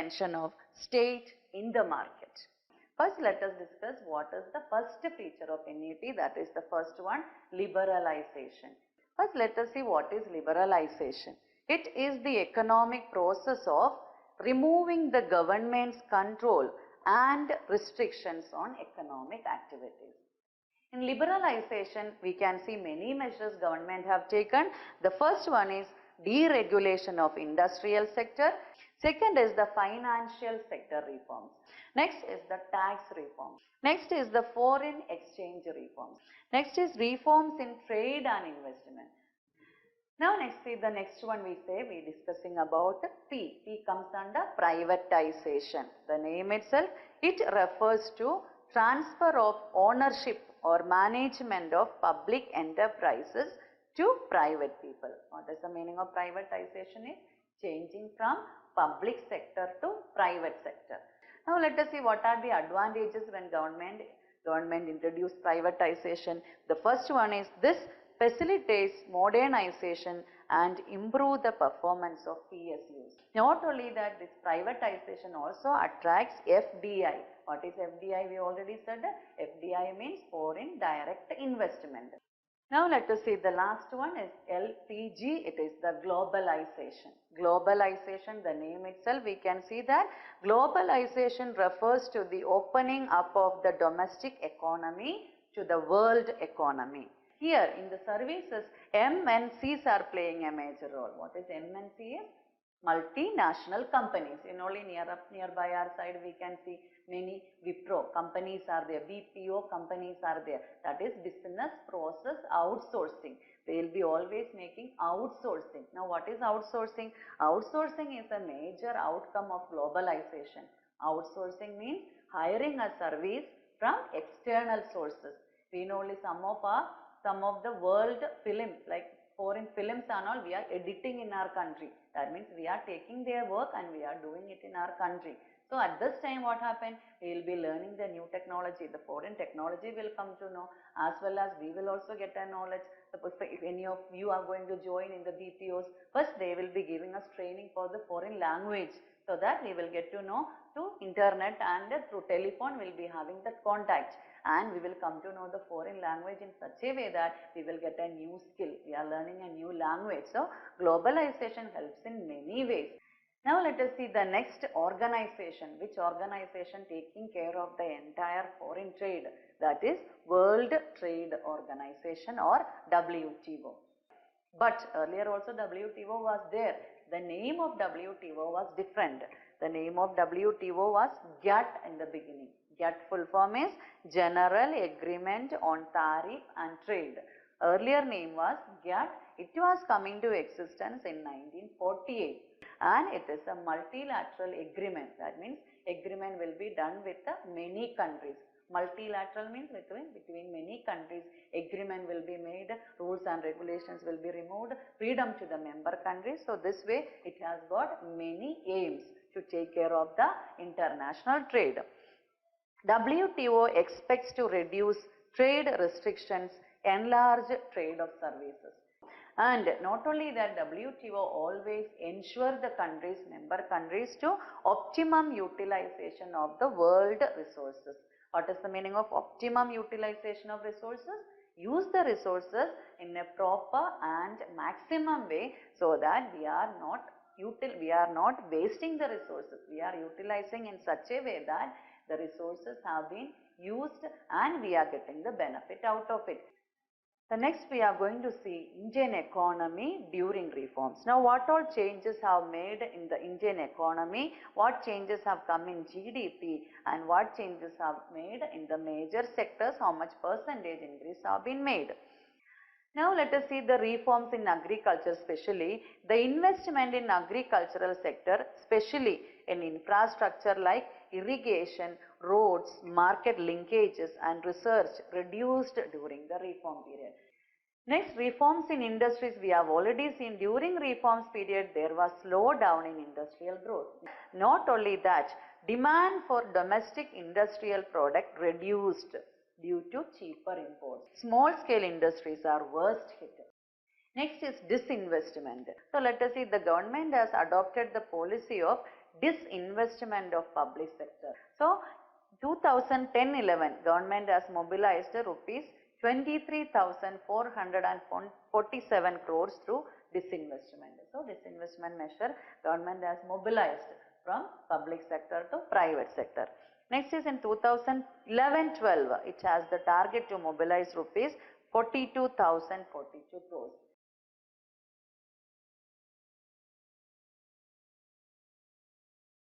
intervention of state in the market. First, let us discuss what is the first feature of NEP, that is the first one, liberalization. First, let us see what is liberalization. It is the economic process of removing the government's control and restrictions on economic activities. In liberalization, we can see many measures government have taken. The first one is deregulation of industrial sector. Second is the financial sector reforms. Next is the tax reforms. Next is the foreign exchange reforms. Next is reforms in trade and investment. Now the next one we discussing about P. P comes under privatization. The name itself, it refers to transfer of ownership or management of public enterprises to private people. What is the meaning of privatization? Is changing from public sector to private sector. Now let us see what are the advantages when government introduced privatization. The first one is this facilitates modernization and improve the performance of PSUs. Not only that, this privatization also attracts FDI. What is FDI? We already said FDI means foreign direct investment. Now let us see the last one is LPG. It is the globalization. Globalization, the name itself, we can see that globalization refers to the opening up of the domestic economy to the world economy. Here in the services, MNCs are playing a major role. What is MNC? Multinational companies. In only nearby our side we can see many Wipro companies are there, BPO companies are there. That is business process outsourcing. They will be always making outsourcing. Now what is outsourcing? Outsourcing is a major outcome of globalization. Outsourcing means hiring a service from external sources. We know only some of the world films, like foreign films and all, we are editing in our country. That means we are taking their work and we are doing it in our country. So at this time what happened? We will be learning the new technology. The foreign technology will come to know, as well as we will also get a knowledge. Suppose if any of you are going to join in the BPOs, first they will be giving us training for the foreign language, so that we will get to know through internet and through telephone we will be having that contact. And we will come to know the foreign language in such a way that we will get a new skill. We are learning a new language. So globalization helps in many ways. Now let us see the next organization. Which organization taking care of the entire foreign trade? That is World Trade Organization or WTO. But earlier also WTO was there. The name of WTO was different. The name of WTO was GATT in the beginning. GATT full form is General Agreement on Tariff and Trade. Earlier name was GATT. It was coming to existence in 1948 and it is a multilateral agreement. That means agreement will be done with many countries. Multilateral means between many countries. Agreement will be made, rules and regulations will be removed, freedom to the member countries. So this way it has got many aims to take care of the international trade. WTO expects to reduce trade restrictions, enlarge trade of services. And not only that, WTO always ensure the member countries to optimum utilization of the world resources. What is the meaning of optimum utilization of resources? Use the resources in a proper and maximum way so that we are not wasting the resources. We are utilizing in such a way that the resources have been used and we are getting the benefit out of it. The next we are going to see Indian economy during reforms. Now what all changes have made in the Indian economy, what changes have come in GDP and what changes have made in the major sectors, how much percentage increase have been made. Now let us see the reforms in agriculture, especially the investment in agricultural sector, especially in infrastructure like irrigation, roads, market linkages and research reduced during the reform period. Next, reforms in industries. We have already seen during reforms period there was slowdown in industrial growth. Not only that, demand for domestic industrial product reduced due to cheaper imports. Small scale industries are worst hit. Next is disinvestment. So let us see, the government has adopted the policy of disinvestment of public sector. So 2010-11 government has mobilized rupees 23,447 crores through disinvestment. So disinvestment measure government has mobilized from public sector to private sector. Next is in 2011-12 it has the target to mobilize rupees 42,042 crores.